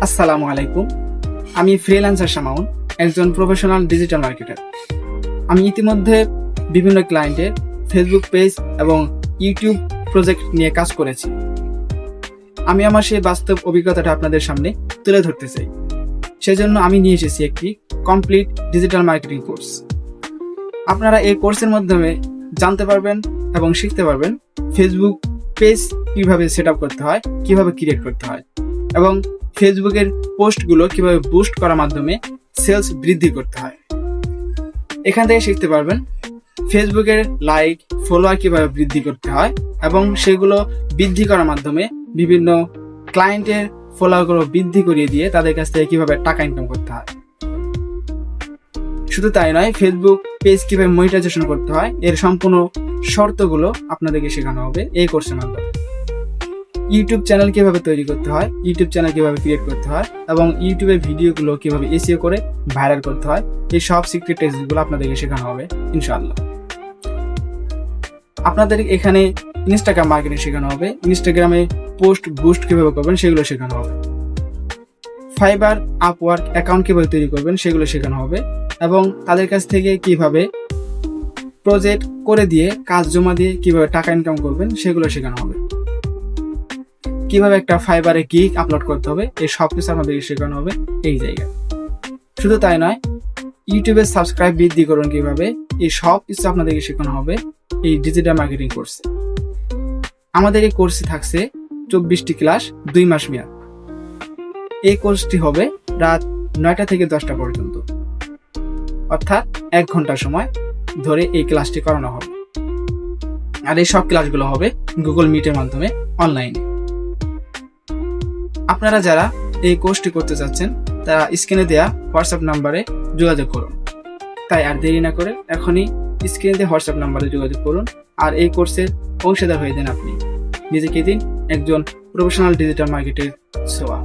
আসসালামু আলাইকুম। আমি ফ্রিল্যান্সার শামাউন, একজন প্রফেশনাল ডিজিটাল মার্কেটার। আমি ইতিমধ্যে বিভিন্ন ক্লায়েন্টের ফেসবুক পেজ এবং ইউটিউব প্রজেক্ট নিয়ে কাজ করেছি। আমি আমার সেই বাস্তব অভিজ্ঞতাটা আপনাদের সামনে তুলে ধরতে চাই। সেজন্য আমি নিয়ে এসেছি একটি কমপ্লিট ডিজিটাল মার্কেটিং কোর্স। আপনারা এই কোর্সের মাধ্যমে জানতে পারবেন এবং শিখতে পারবেন ফেসবুক পেজ কিভাবে সেট আপ করতে হয়, কিভাবে ক্রিয়েট করতে হয় এবং ফেসবুকের পোস্টগুলো কিভাবে বুস্ট করার মাধ্যমে সেলস বৃদ্ধি করতে হয়। এখান থেকে শিখতে পারবেন ফেসবুকের লাইক ফলোয়ার কিভাবে বৃদ্ধি করতে হয় এবং সেগুলো বৃদ্ধি করার মাধ্যমে বিভিন্ন ক্লায়েন্টের ফলোয়ারগুলো বৃদ্ধি করিয়ে দিয়ে তাদের কাছ থেকে কিভাবে টাকা ইনকাম করতে হয়। শুধু তাই নয়, ফেসবুক পেজ কিভাবে মনিটাইজেশন করতে হয় এর সম্পূর্ণ শর্তগুলো আপনাদেরকে শেখানো হবে এই কোর্সের মাধ্যমে। ইউটিউব চ্যানেল কিভাবে তৈরি করতে হয়, ইউটিউব চ্যানেল কিভাবে ক্রিয়েট করতে হয় এবং ইউটিউবের ভিডিওগুলো কিভাবে এসইও করে ভাইরাল করতে হয়, এই সব সিক্রেট টেকনিকগুলো আপনাদেরকে শেখানো হবে ইনশাআল্লাহ। আপনাদের এখানে ইনস্টাগ্রাম মার্কেটিং শেখানো হবে, ইনস্টাগ্রামে পোস্ট বুস্ট কিভাবে করবেন সেগুলো শেখানো হবে। ফাইবার আপওয়ার্ক অ্যাকাউন্ট কিভাবে তৈরি করবেন সেগুলো শেখানো হবে এবং তাদের কাছ থেকে কিভাবে প্রজেক্ট করে দিয়ে কাজ জমা দিয়ে কিভাবে টাকা ইনকাম করবেন সেগুলো শেখানো হবে। কিভাবে একটা ফাইবারে গিগ আপলোড করতে হবে এই সব কিছু আমাদেরকে শেখানো হবে এই জায়গায়। শুধু তাই নয়, ইউটিউবে সাবস্ক্রাইব বৃদ্ধি করুন কিভাবে, এই সব কিছু আপনাদেরকে শেখানো হবে এই ডিজিটাল মার্কেটিং কোর্সে। আমাদের এই কোর্সে থাকছে 24টি ক্লাস, 2 মাস মেয়াদ। এই কোর্সটি হবে রাত 9টা থেকে 10টা পর্যন্ত, অর্থাৎ 1 ঘন্টা সময় ধরে এই ক্লাসটি করানো হবে। আর এই সব ক্লাসগুলো হবে গুগল মিটের মাধ্যমে অনলাইনে। আপনারা যারা এই কোর্সটি করতে চাচ্ছেন তারা স্ক্রিনে দেওয়া হোয়াটসঅ্যাপ নাম্বারে যোগাযোগ করুন। তাই আর দেরি না করে এখনই স্ক্রিনে দেওয়া হোয়াটসঅ্যাপ নাম্বারে যোগাযোগ করুন আর এই কোর্সের অংশীদার হয়ে দেন। আপনি নিজেকে দিন একজন প্রফেশনাল ডিজিটাল মার্কেটের ছোঁয়া।